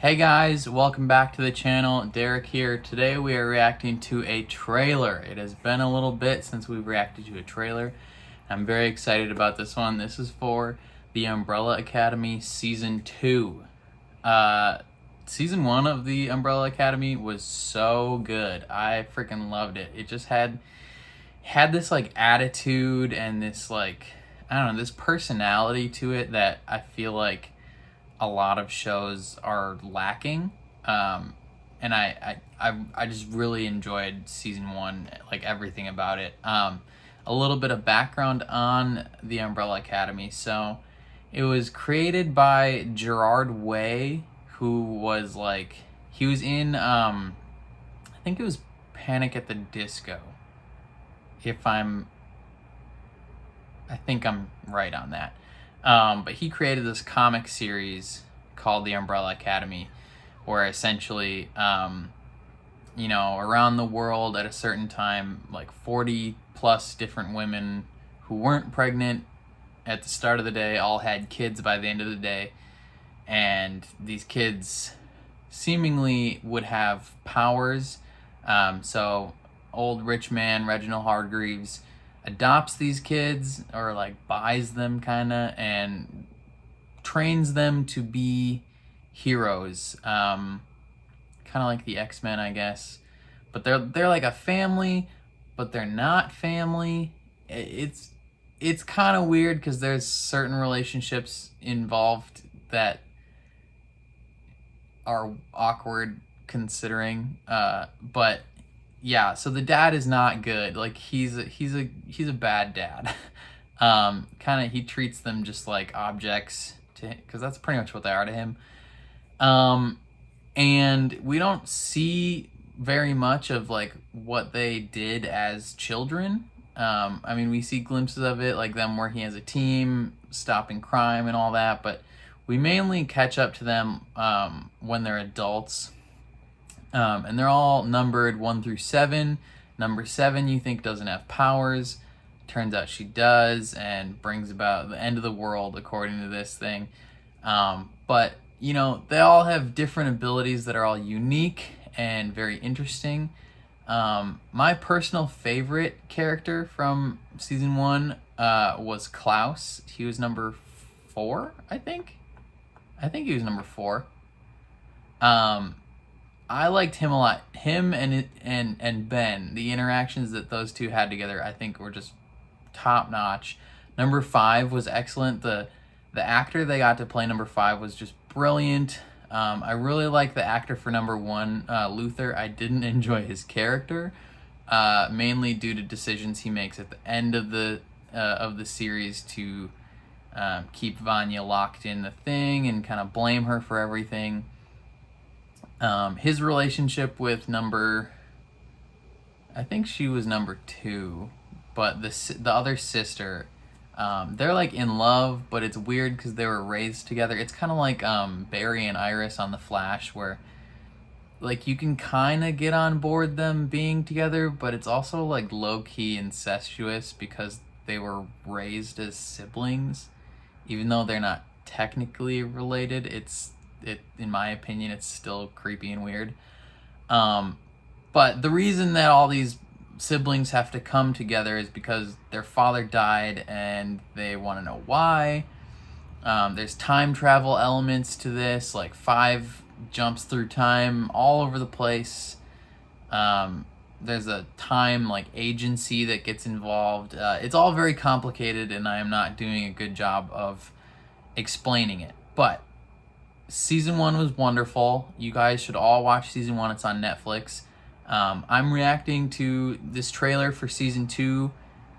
Hey guys, welcome back to the channel. Derek here. Today we are reacting to a trailer. It has been a little bit since we've reacted to a trailer. I'm very excited about this one. This is for The Umbrella Academy Season 2. Season 1 of The Umbrella Academy was so good. I freaking loved it. It just had this like attitude and this like, I don't know, this personality to it that I feel like a lot of shows are lacking. And I just really enjoyed season 1, like everything about it. A little bit of background on the Umbrella Academy. So it was created by Gerard Way, who was like, he was in, I think it was Panic at the Disco. I think I'm right on that. But he created this comic series called The Umbrella Academy, where essentially, around the world at a certain time, like 40 plus different women who weren't pregnant at the start of the day all had kids by the end of the day. And these kids seemingly would have powers. So old rich man Reginald Hargreaves adopts these kids, or like buys them kinda, and trains them to be heroes, kind of like the X-Men, I guess. But they're like a family, but they're not family. It's kind of weird because there's certain relationships involved that are awkward considering, but yeah, so the dad is not good. Like he's a bad dad. Kind of, he treats them just like objects because that's pretty much what they are to him. And we don't see very much of like what they did as children. I mean, we see glimpses of it, like them working as a team, stopping crime and all that, but we mainly catch up to them when they're adults. And they're all numbered 1 through 7. Number 7 you think doesn't have powers. Turns out she does, and brings about the end of the world according to this thing. But, they all have different abilities that are all unique and very interesting. My personal favorite character from season 1 was Klaus. He was number 4, I think. I think he was number 4. I liked him a lot. Him and Ben, the interactions that those two had together, I think were just top notch. Number 5 was excellent. The actor they got to play number 5 was just brilliant. I really like the actor for number 1, Luther. I didn't enjoy his character, mainly due to decisions he makes at the end of the series to keep Vanya locked in the thing and kind of blame her for everything. His relationship with I think she was number 2, but the other sister, they're like in love, but it's weird because they were raised together. It's kind of like Barry and Iris on The Flash, where like you can kind of get on board them being together, but it's also like low-key incestuous because they were raised as siblings, even though they're not technically related. In my opinion, it's still creepy and weird. But the reason that all these siblings have to come together is because their father died and they want to know why. There's time travel elements to this, like 5 jumps through time all over the place. There's a time like agency that gets involved. It's all very complicated, and I am not doing a good job of explaining it. But season 1 was wonderful. You guys should all watch season 1. It's on Netflix. I'm reacting to this trailer for season 2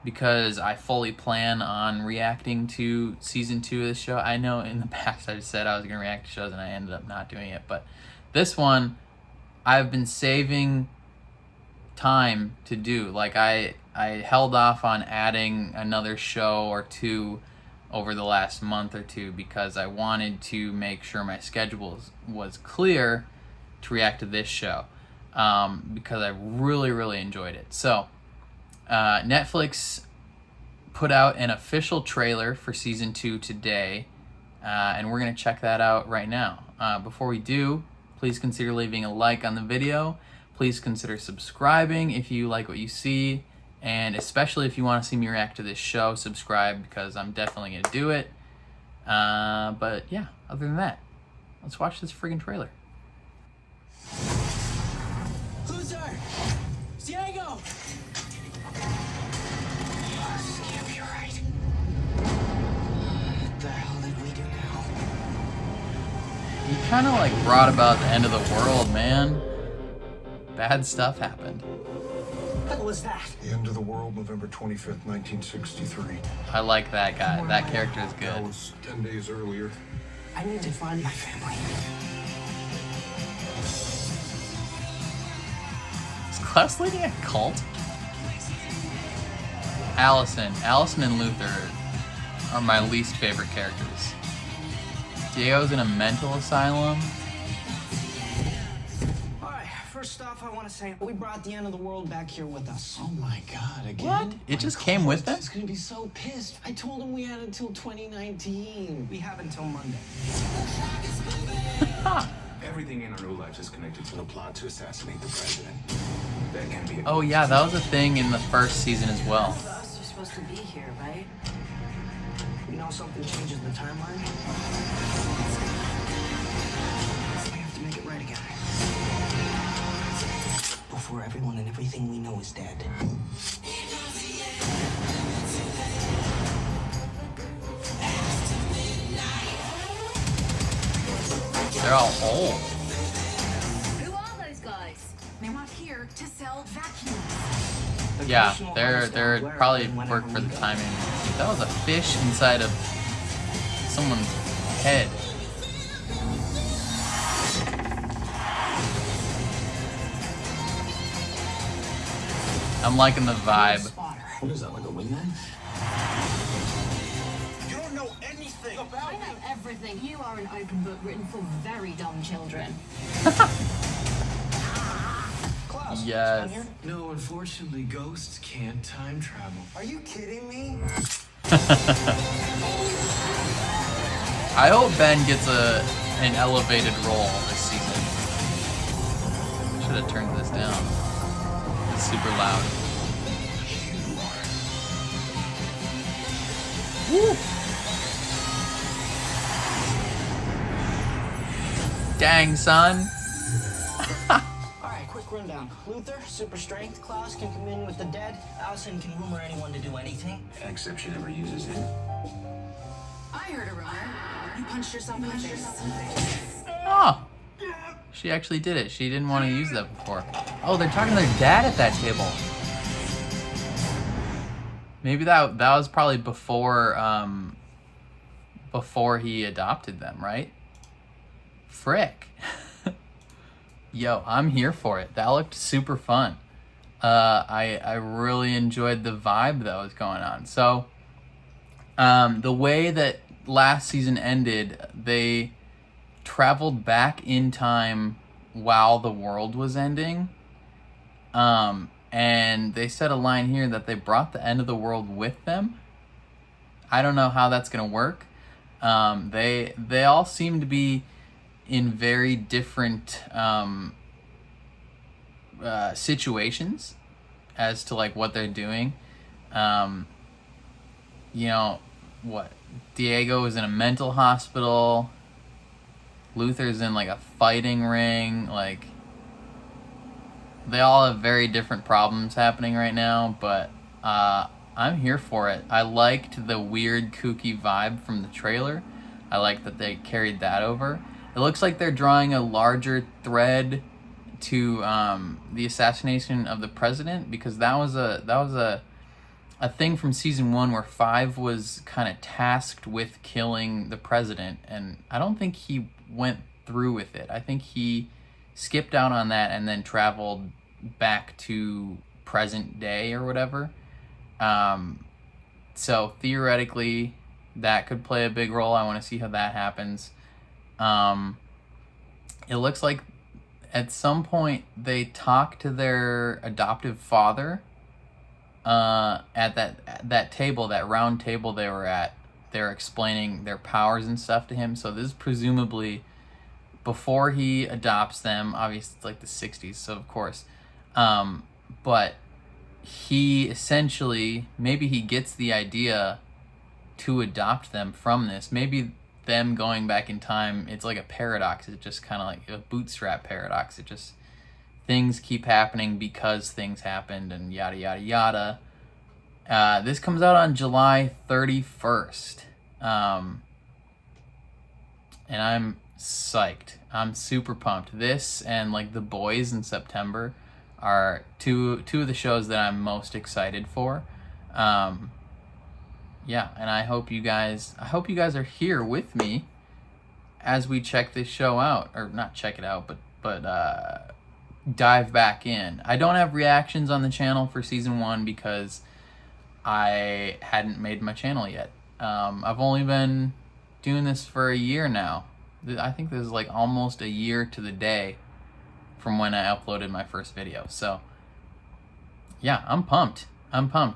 because I fully plan on reacting to season 2 of this show. I know in the past I just said I was going to react to shows and I ended up not doing it. But this one, I've been saving time to do. Like I held off on adding another show or 2 over the last month or 2 because I wanted to make sure my schedule was clear to react to this show, because I really enjoyed it. So Netflix put out an official trailer for season 2 today, and we're gonna check that out right now. before we do, please consider leaving a like on the video. Please consider subscribing if you like what you see. And especially if you want to see me react to this show, subscribe, because I'm definitely going to do it. But yeah, other than that, let's watch this friggin' trailer. Who's there? Diego! This can't be right. What the hell did we do now? He kind of like brought about the end of the world, man. Bad stuff happened. What was that? The end of the world, November 25th, 1963. I like that guy. That character is That good. was 10 days earlier. I need to find my family. Is Klaus leading a cult? Allison and Luther are my least favorite characters. Diego's in a mental asylum. First off, I want to say we brought the end of the world back here with us. Oh my God, again? What? It just came with them? He's gonna be so pissed. I told him we had until 2019. We have until Monday. Everything in our new life is connected to the plot to assassinate the president. That can be. Oh yeah, that was a thing in the first season as well. None of us are supposed to be here, right? You know something changes the timeline? We have to make it right again. Before everyone and everything we know is dead. They're all old. Who are those guys? They want here to sell vacuums. The Yeah, commission will they're understand where probably and whenever work for we the go. timing. That was a fish inside of someone's head. I'm liking the vibe. Spotter. What is that, like a wingman? You don't know anything about I know everything. You are an open book written for very dumb children. Klaus, Yes. down here? No, unfortunately, ghosts can't time travel. Are you kidding me? I hope Ben gets an elevated role this season. Should have turned this down. It's super loud. Woo. Dang, son. Alright, quick rundown. Luther, super strength. Klaus can come in with the dead. Allison can rumor anyone to do anything. except she never uses it. I heard a rumor. You punched yourself in the face. Oh. She actually did it. She didn't want to use that before. Oh, they're talking to their dad at that table. Maybe that was probably before he adopted them, right? Frick. Yo, I'm here for it. That looked super fun. I really enjoyed the vibe that was going on. So, the way that last season ended, they traveled back in time while the world was ending. And they said a line here that they brought the end of the world with them. I don't know how that's gonna work. They all seem to be in very different situations as to like what they're doing. You know what? Diego is in a mental hospital. Luther's in like a fighting ring. Like, they all have very different problems happening right now, but I'm here for it. I liked the weird, kooky vibe from the trailer. I like that they carried that over. It looks like they're drawing a larger thread to the assassination of the president, because that was a thing from season 1 where Five was kind of tasked with killing the president, and I don't think he went through with it. I think he skipped out on that and then traveled back to present day or whatever. So theoretically, that could play a big role. I want to see how that happens. It looks like at some point they talk to their adoptive father at that table, that round table they were at. They're explaining their powers and stuff to him. So this is presumably before he adopts them. Obviously, it's like the 60s, so of course. But he essentially, maybe he gets the idea to adopt them from this. Maybe them going back in time, it's like a paradox. It's just kind of like a bootstrap paradox. It just, things keep happening because things happened and yada, yada, yada. This comes out on July 31st. And I'm psyched. I'm super pumped. This and like The Boys in September are two of the shows that I'm most excited for. Yeah, and I hope you guys are here with me as we check this show out, or not check it out, but dive back in. I don't have reactions on the channel for season 1 because I hadn't made my channel yet. I've only been doing this for a year now. I think this is like almost a year to the day from when I uploaded my first video. So yeah, I'm pumped.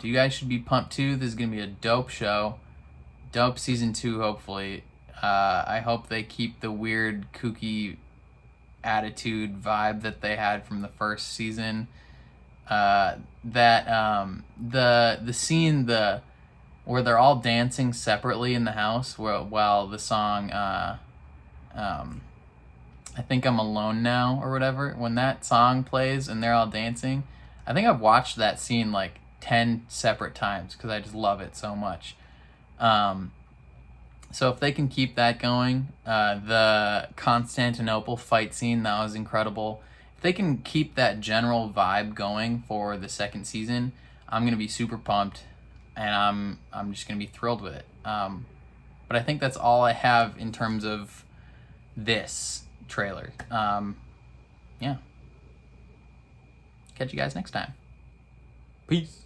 You guys should be pumped too. This is gonna be a dope show. Dope season 2, hopefully. I hope they keep the weird, kooky attitude vibe that they had from the first season. The scene where they're all dancing separately in the house while the song I Think I'm Alone Now or whatever, when that song plays and they're all dancing, I think I've watched that scene like 10 separate times because I just love it so much. So if they can keep that going, the Constantinople fight scene, that was incredible. If they can keep that general vibe going for the second season, I'm gonna be super pumped, and I'm just gonna be thrilled with it. But I think that's all I have in terms of this trailer. Yeah. Catch you guys next time. Peace.